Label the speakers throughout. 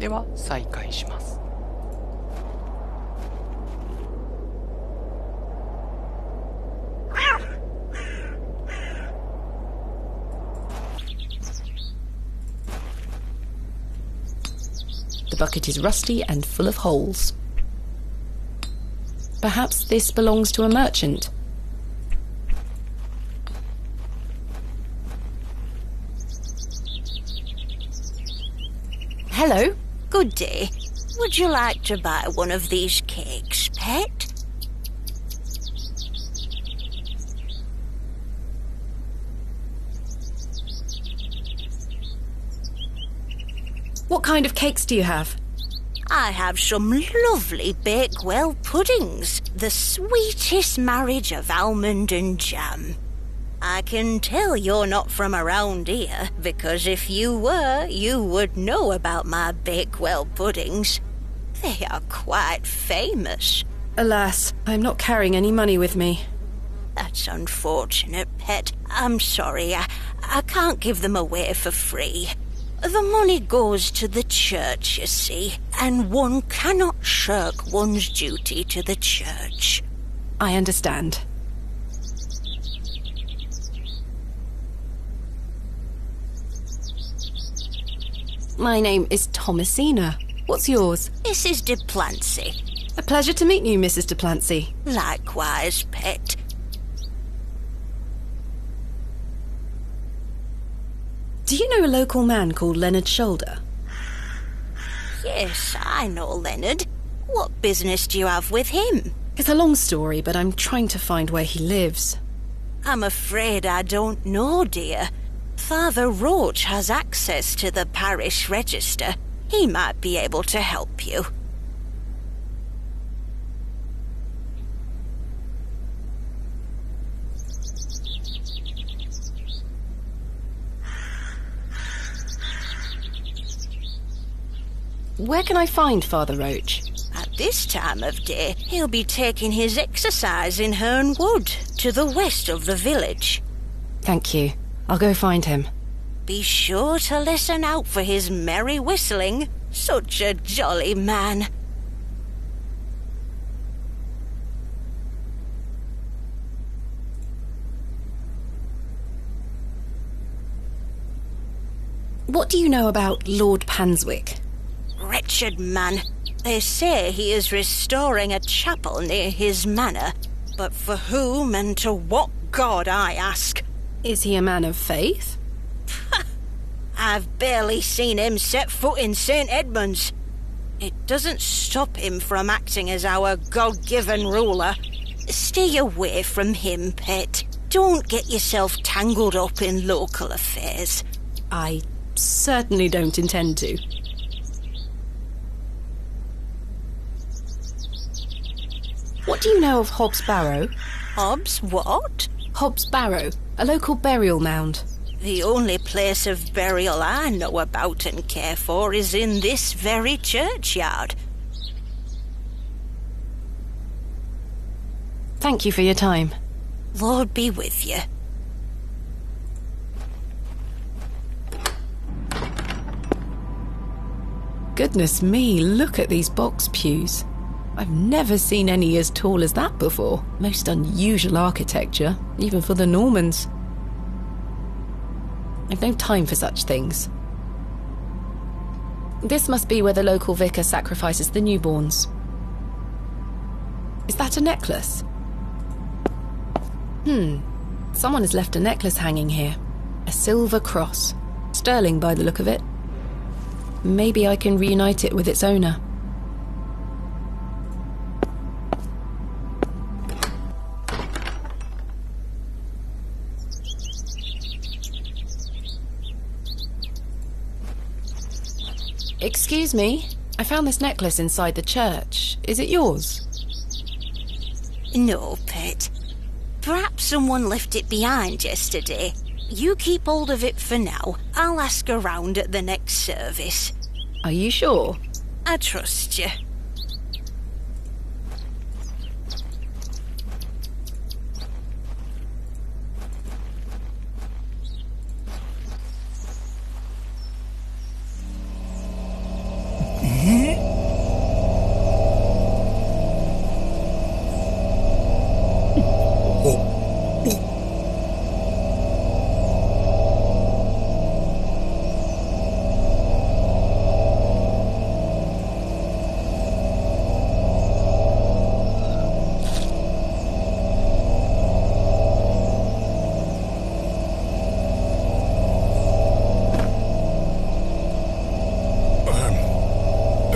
Speaker 1: では再開します。
Speaker 2: The bucket is rusty and full of holes. Perhaps this belongs to a merchant.
Speaker 3: Hello. Good day. Would you like to buy one of these cakes, pet?
Speaker 2: What kind of cakes do you have?
Speaker 3: I have some lovely Bakewell puddings, the sweetest marriage of almond and jam. I can tell you're not from around here, because if you were, you would know about my Bakewell puddings. They are quite famous.
Speaker 2: Alas, I'm not carrying any money with me.
Speaker 3: That's unfortunate, pet. I'm sorry, I can't give them away for free. The money goes to the church, you see, and one cannot shirk one's duty to the church.
Speaker 2: I understand. My name is Thomasina. What's yours?
Speaker 3: Mrs. de Plancy.
Speaker 2: A pleasure to meet you, Mrs. de Plancy.
Speaker 3: Likewise, pet.
Speaker 2: Do you know a local man called Leonard Shoulder?
Speaker 3: Yes, I know Leonard. What business do you have with him?
Speaker 2: It's a long story, but I'm trying to find where he lives.
Speaker 3: I'm afraid I don't know, dear. Father Roach has access to the parish register. He might be able to help you.
Speaker 2: Where can I find Father Roach?
Speaker 3: At this time of day, he'll be taking his exercise in Herne Wood, to the west of the village.
Speaker 2: Thank you. I'll go find him.
Speaker 3: Be sure to listen out for his merry whistling. Such a jolly man.
Speaker 2: What do you know about Lord Panswick?
Speaker 3: Wretched man. They say he is restoring a chapel near his manor. But for whom and to what god, I ask?
Speaker 2: Is he a man of faith?
Speaker 3: I've barely seen him set foot in St. Edmunds. It doesn't stop him from acting as our God-given ruler. Stay away from him, pet. Don't get yourself tangled up in local affairs.
Speaker 2: I certainly don't intend to. What do you know of Hobbs Barrow?
Speaker 3: Hobbs what?
Speaker 2: Hobbs Barrow, a local burial mound.
Speaker 3: The only place of burial I know about and care for is in this very churchyard.
Speaker 2: Thank you for your time.
Speaker 3: Lord be with you.
Speaker 2: Goodness me, look at these box pews. I've never seen any as tall as that before. Most unusual architecture, even for the Normans. I've no time for such things. This must be where the local vicar sacrifices the newborns. Is that a necklace? Someone has left a necklace hanging here. A silver cross. Sterling by the look of it. Maybe I can reunite it with its owner. Excuse me, I found this necklace inside the church. Is it yours?
Speaker 3: No, pet. Perhaps someone left it behind yesterday. You keep hold of it for now. I'll ask around at the next service.
Speaker 2: Are you sure?
Speaker 3: I trust you.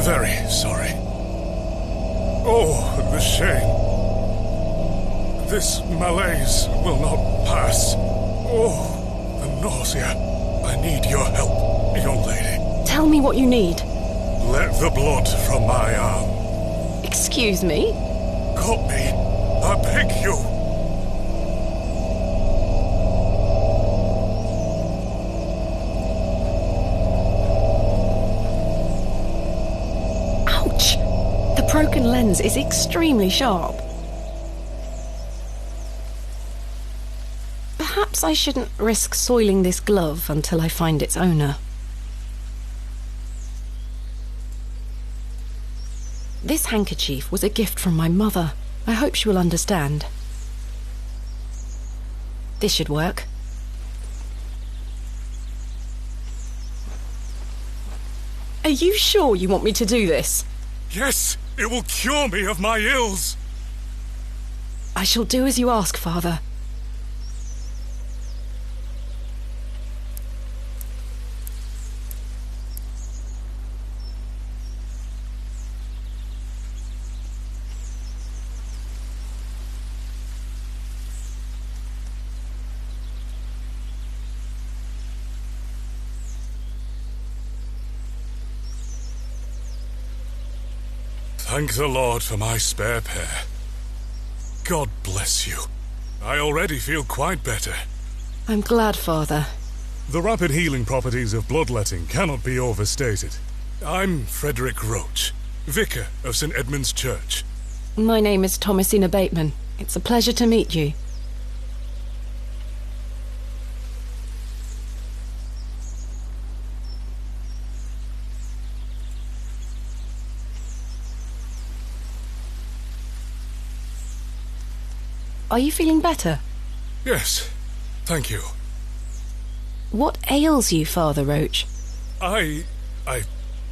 Speaker 1: very sorry. Oh, the shame. This malaise will not pass. Oh, the nausea. I need your help, young lady.
Speaker 2: Tell me what you need.
Speaker 1: Let the blood from my arm.
Speaker 2: Excuse me?
Speaker 1: Cut me. I beg you.
Speaker 2: Ouch! The broken lens is extremely sharp. Perhaps I shouldn't risk soiling this glove until I find its owner. This handkerchief was a gift from my mother. I hope she will understand. This should work. Are you sure you want me to do this?
Speaker 1: Yes, it will cure me of my ills.
Speaker 2: I shall do as you ask, Father.
Speaker 1: Thank the Lord for my spare pair. God bless you. I already feel quite better.
Speaker 2: I'm glad, Father.
Speaker 1: The rapid healing properties of bloodletting cannot be overstated. I'm Frederick Roach, Vicar of St. Edmund's Church.
Speaker 2: My name is Thomasina Bateman. It's a pleasure to meet you. Are you feeling better?
Speaker 1: Yes, thank you.
Speaker 2: What ails you, Father Roach?
Speaker 1: I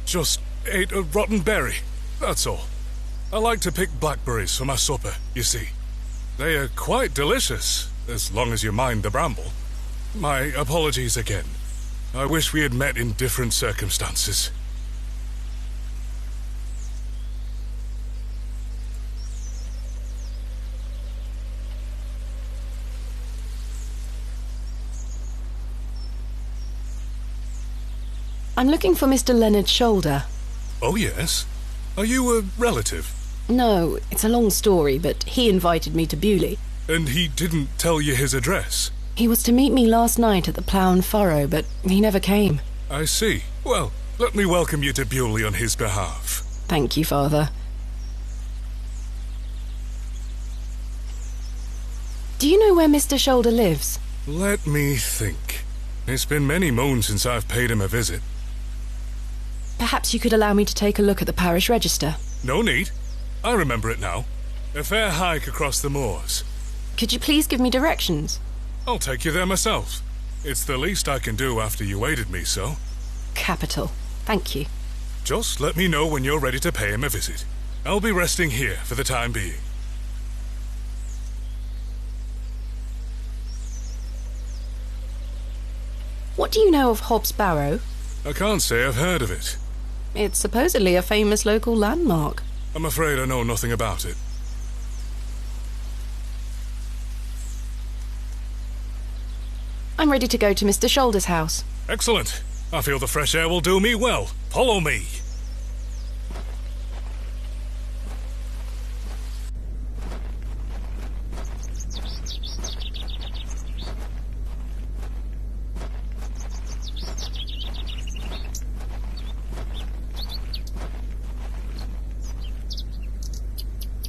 Speaker 1: just ate a rotten berry, that's all. I like to pick blackberries for my supper, you see. They are quite delicious, as long as you mind the bramble. My apologies again. I wish we had met in different circumstances.
Speaker 2: I'm looking for Mr. Leonard Shoulder.
Speaker 1: Oh, yes? Are you a relative?
Speaker 2: No, it's a long story, but he invited me to Bewley.
Speaker 1: And he didn't tell you his address?
Speaker 2: He was to meet me last night at the Plough and Furrow, but he never came.
Speaker 1: I see. Well, let me welcome you to Bewley on his behalf.
Speaker 2: Thank you, Father. Do you know where Mr. Shoulder lives?
Speaker 1: Let me think. It's been many moons since I've paid him a visit.
Speaker 2: Perhaps you could allow me to take a look at the parish register.
Speaker 1: No need. I remember it now. A fair hike across the moors.
Speaker 2: Could you please give me directions?
Speaker 1: I'll take you there myself. It's the least I can do after you aided me so.
Speaker 2: Capital. Thank you.
Speaker 1: Just let me know when you're ready to pay him a visit. I'll be resting here for the time being.
Speaker 2: What do you know of Hobbs Barrow?
Speaker 1: I can't say I've heard of it.
Speaker 2: It's supposedly a famous local landmark.
Speaker 1: I'm afraid I know nothing about it.
Speaker 2: I'm ready to go to Mr. Shoulder's house.
Speaker 1: Excellent. I feel the fresh air will do me well. Follow me.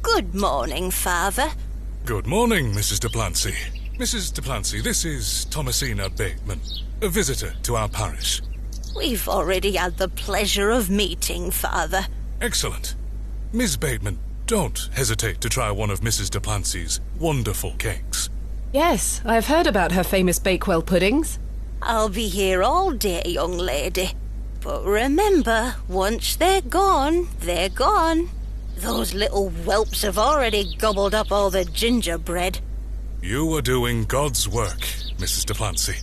Speaker 3: Good morning, Father.
Speaker 1: Good morning, Mrs. Duplancy. Mrs. Duplancy, this is Thomasina Bateman, a visitor to our parish.
Speaker 3: We've already had the pleasure of meeting, Father.
Speaker 1: Excellent. Miss Bateman, don't hesitate to try one of Mrs. Duplancy's wonderful cakes.
Speaker 2: Yes, I've heard about her famous Bakewell puddings.
Speaker 3: I'll be here all day, young lady. But remember, once they're gone, they're gone. Those little whelps have already gobbled up all the gingerbread.
Speaker 1: You are doing God's work, Mrs. Duplancy.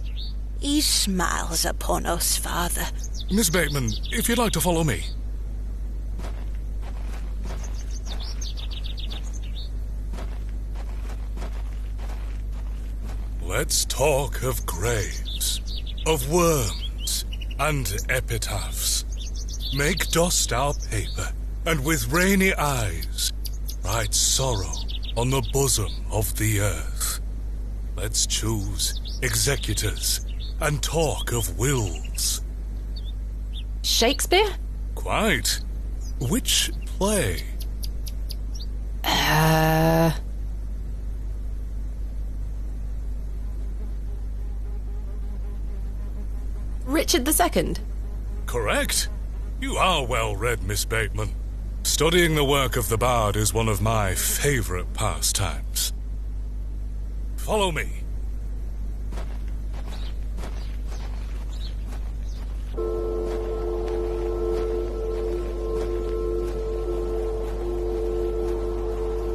Speaker 3: He smiles upon us, Father.
Speaker 1: Miss Bateman, if you'd like to follow me. Let's talk of graves, of worms, and epitaphs. Make dust our paper, and with rainy eyes write sorrow on the bosom of the earth. Let's choose executors and talk of wills.
Speaker 2: Shakespeare?
Speaker 1: Quite. Which play?
Speaker 2: Richard II?
Speaker 1: Correct. You are well read, Miss Bateman. Studying the work of the bard is one of my favourite pastimes. Follow me.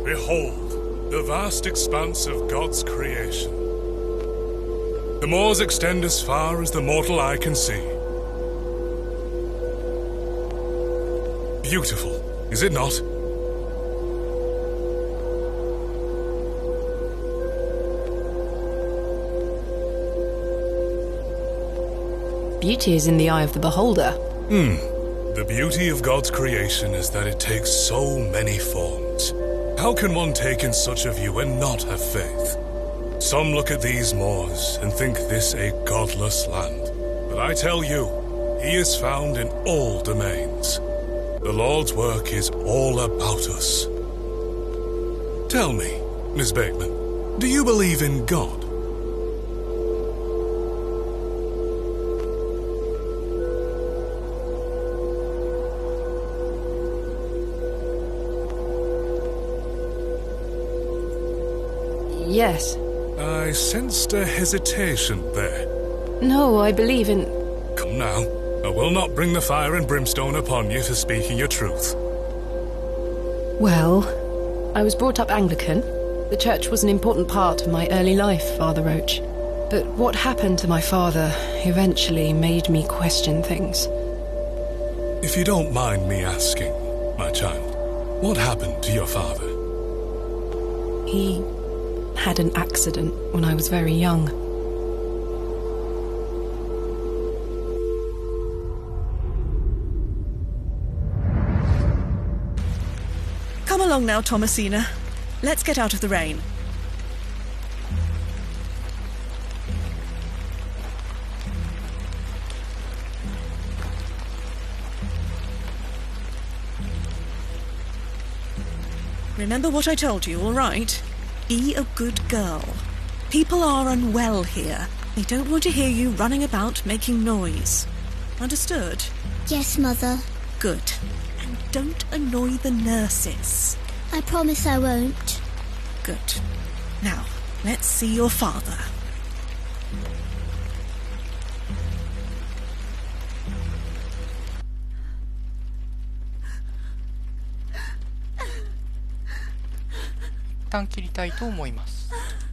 Speaker 1: Behold, the vast expanse of God's creation. The moors extend as far as the mortal eye can see. Beautiful, is it not?
Speaker 2: Beauty is in the eye of the beholder.
Speaker 1: The beauty of God's creation is that it takes so many forms. How can one take in such a view and not have faith? Some look at these moors and think this a godless land. But I tell you, he is found in all domains. The Lord's work is all about us. Tell me, Miss Bateman, do you believe in God?
Speaker 2: Yes.
Speaker 1: I sensed a hesitation there.
Speaker 2: No, I believe in...
Speaker 1: Come now, I will not bring the fire and brimstone upon you for speaking your truth.
Speaker 2: Well, I was brought up Anglican. The church was an important part of my early life, Father Roach. But what happened to my father eventually made me question things.
Speaker 1: If you don't mind me asking, my child, what happened to your father?
Speaker 2: He had an accident when I was very young.
Speaker 4: Come along now, Thomasina. Let's get out of the rain. Remember what I told you, all right? Be a good girl. People are unwell here. They don't want to hear you running about making noise. Understood?
Speaker 5: Yes, Mother.
Speaker 4: Good. And don't annoy the nurses.
Speaker 5: I promise I won't.
Speaker 4: Good. Now, let's see your father.
Speaker 6: 一旦切りたいと思います。